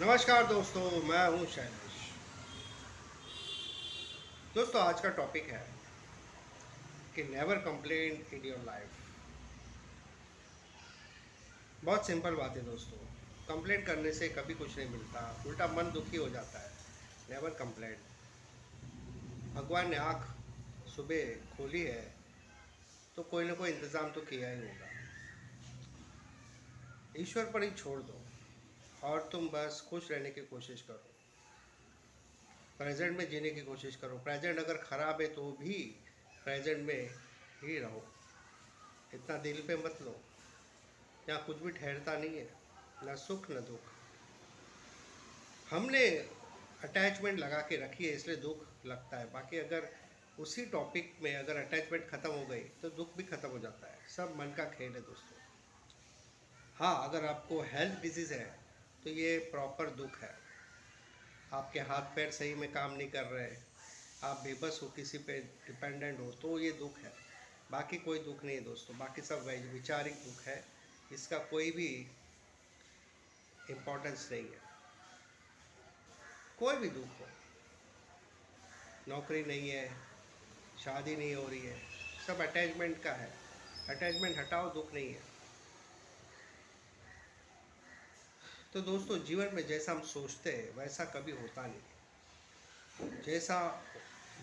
नमस्कार दोस्तों, मैं हूं शैलेश। दोस्तों, आज का टॉपिक है कि never complain in your life. बहुत सिंपल बात है दोस्तों। कंप्लेन करने से कभी कुछ नहीं मिलता, उल्टा मन दुखी हो जाता है। Never complain. भगवान ने आँख सुबह खोली है तो कोई ना कोई इंतज़ाम तो किया ही होगा। ईश्वर पर ही छोड़ दो और तुम बस खुश रहने की कोशिश करो। प्रेजेंट में जीने की कोशिश करो। प्रेजेंट अगर ख़राब है तो भी प्रेजेंट में ही रहो। इतना दिल पे मत लो। यहाँ कुछ भी ठहरता नहीं है, न सुख न दुख। हमने अटैचमेंट लगा के रखी है इसलिए दुख लगता है। बाकी अगर उसी टॉपिक में अगर अटैचमेंट ख़त्म हो गई तो दुख भी ख़त्म हो जाता है। सब मन का खेल है दोस्तों। हाँ, अगर आपको हेल्थ डिजीज़ है तो ये प्रॉपर दुख है। आपके हाथ पैर सही में काम नहीं कर रहे, आप बेबस हो, किसी पे डिपेंडेंट हो, तो ये दुख है। बाकी कोई दुख नहीं है दोस्तों। बाकी सब वैचारिक दुख है। इसका कोई भी इम्पोर्टेंस नहीं है। कोई भी दुख हो, नौकरी नहीं है, शादी नहीं हो रही है, सब अटैचमेंट का है। अटैचमेंट हटाओ, दुख नहीं है। तो दोस्तों, जीवन में जैसा हम सोचते हैं वैसा कभी होता नहीं। जैसा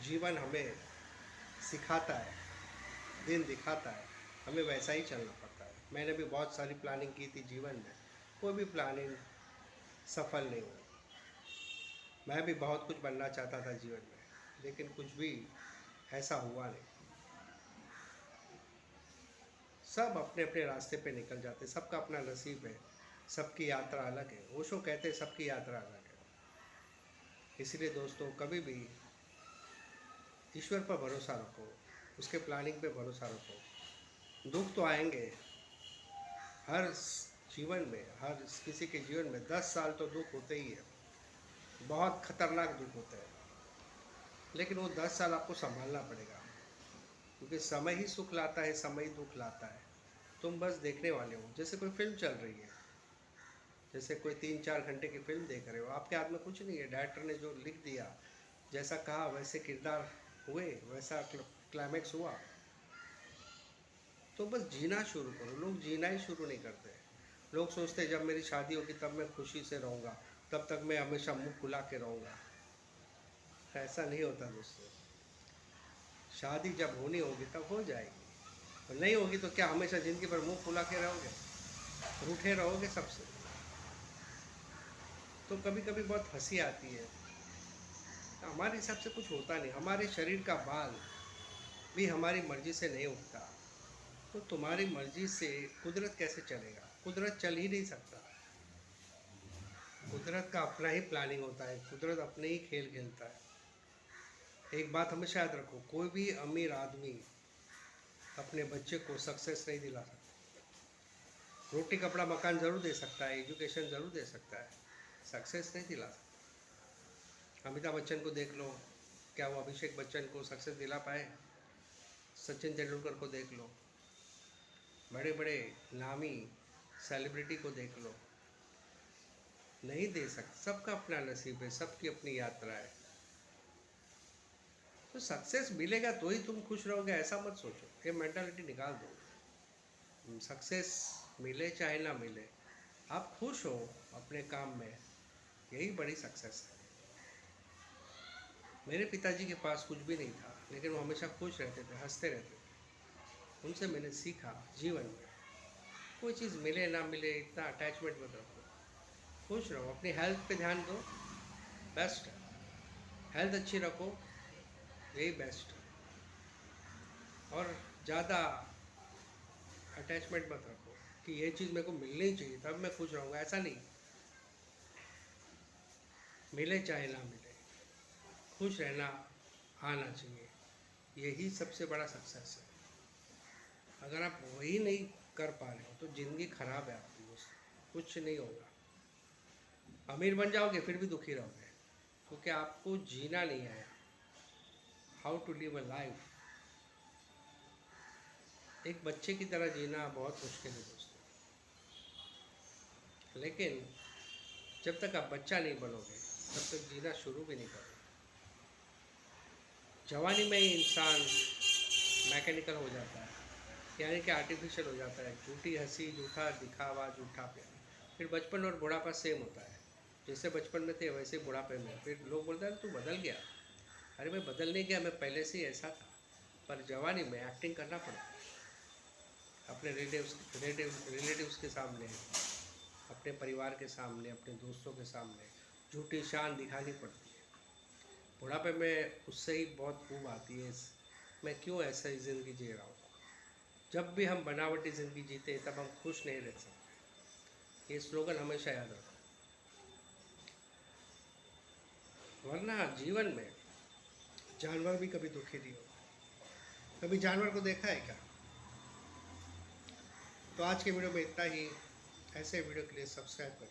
जीवन हमें सिखाता है, दिन दिखाता है, हमें वैसा ही चलना पड़ता है। मैंने भी बहुत सारी प्लानिंग की थी जीवन में, कोई भी प्लानिंग सफल नहीं हुई। मैं भी बहुत कुछ बनना चाहता था जीवन में, लेकिन कुछ भी ऐसा हुआ नहीं। सब अपने अपने रास्ते पे निकल जाते, सबका अपना नसीब है, सबकी यात्रा अलग है। ओशो कहते हैं सबकी यात्रा अलग है। इसलिए दोस्तों, कभी भी ईश्वर पर भरोसा रखो, उसके प्लानिंग पे भरोसा रखो। दुख तो आएंगे हर जीवन में, हर किसी के जीवन में 10 साल तो दुख होते ही है। बहुत खतरनाक दुख होते हैं, लेकिन वो 10 साल आपको संभालना पड़ेगा, क्योंकि समय ही सुख लाता है, समय ही दुख लाता है। तुम बस देखने वाले हो। जैसे कोई फिल्म चल रही है, जैसे कोई 3-4 घंटे की फिल्म देख रहे हो, आपके हाथ में कुछ नहीं है। डायरेक्टर ने जो लिख दिया, जैसा कहा वैसे किरदार हुए, वैसा क्लाइमैक्स हुआ। तो बस जीना शुरू करो। लोग जीना ही शुरू नहीं करते। लोग सोचते हैं जब मेरी शादी होगी तब मैं खुशी से रहूँगा, तब तक मैं हमेशा मुंह फुला के रहूँगा। ऐसा नहीं होता दोस्तों। शादी जब होनी होगी तब हो जाएगी, और नहीं होगी तो क्या हमेशा ज़िंदगी भर मुंह फुला के रहोगे, रूठे रहोगे सबसे? तो कभी कभी बहुत हंसी आती है। हमारे हिसाब से कुछ होता नहीं। हमारे शरीर का बाल भी हमारी मर्जी से नहीं उठता, तो तुम्हारी मर्जी से कुदरत कैसे चलेगा? कुदरत चल ही नहीं सकता। कुदरत का अपना ही प्लानिंग होता है, कुदरत अपने ही खेल खेलता है। एक बात हमेशा याद रखो, कोई भी अमीर आदमी अपने बच्चे को सक्सेस नहीं दिला सकता। रोटी कपड़ा मकान ज़रूर दे सकता है, एजुकेशन ज़रूर दे सकता है, सक्सेस नहीं दिला सकता। अमिताभ बच्चन को देख लो, क्या वो अभिषेक बच्चन को सक्सेस दिला पाए? सचिन तेंदुलकर को देख लो, बड़े बड़े नामी सेलिब्रिटी को देख लो, नहीं दे सकते। सबका अपना नसीब है, सबकी अपनी यात्रा है। तो सक्सेस मिलेगा तो ही तुम खुश रहोगे, ऐसा मत सोचो। ये मेंटालिटी निकाल दो। सक्सेस मिले चाहे ना मिले, आप खुश हो अपने काम में, यही बड़ी सक्सेस है। मेरे पिताजी के पास कुछ भी नहीं था, लेकिन वो हमेशा खुश रहते थे, हंसते रहते थे। उनसे मैंने सीखा जीवन में, कोई चीज़ मिले ना मिले इतना अटैचमेंट मत रखो। खुश रहो, अपनी हेल्थ पे ध्यान दो, बेस्ट है। हेल्थ अच्छी रखो, यही बेस्ट है। और ज़्यादा अटैचमेंट मत रखो कि ये चीज़ मेरे को मिलनी चाहिए तब मैं खुश रहूँगा। ऐसा नहीं, मिले चाहे ना मिले, खुश रहना आना चाहिए। यही सबसे बड़ा सक्सेस है। अगर आप वही नहीं कर पा रहे हो तो ज़िंदगी खराब है आपकी दोस्त, कुछ नहीं होगा। अमीर बन जाओगे फिर भी दुखी रहोगे, क्योंकि आपको जीना नहीं आया। How to live a life, एक बच्चे की तरह जीना बहुत मुश्किल है दोस्तों। लेकिन जब तक आप बच्चा नहीं बनोगे तब तक जीना शुरू भी नहीं करोगे। जवानी में ही इंसान मैकेनिकल हो जाता है, यानी कि आर्टिफिशियल हो जाता है। झूठी हंसी, झूठा दिखावा, झूठा प्यार। फिर बचपन और बुढ़ापा सेम होता है। जैसे बचपन में थे वैसे बुढ़ापे में। फिर लोग बोलते हैं तू बदल गया। अरे मैं बदल नहीं गया, मैं पहले से ही ऐसा था। पर जवानी में एक्टिंग करना पड़ता है, अपने रिलेटिव्स के सामने, अपने परिवार के सामने, अपने दोस्तों के सामने झूठी शान दिखानी पड़ती है। बुढ़ापे में उससे ही बहुत ऊब आती है, मैं क्यों ऐसा ही ज़िंदगी जी रहा हूँ। जब भी हम बनावटी ज़िंदगी जीते हैं तब हम खुश नहीं रह सकते। ये स्लोगन हमेशा याद रखो। वरना जीवन में जानवर भी कभी दुखी नहीं होगा। कभी जानवर को देखा है क्या? तो आज के वीडियो में इतना ही। ऐसे वीडियो के लिए सब्सक्राइब करें।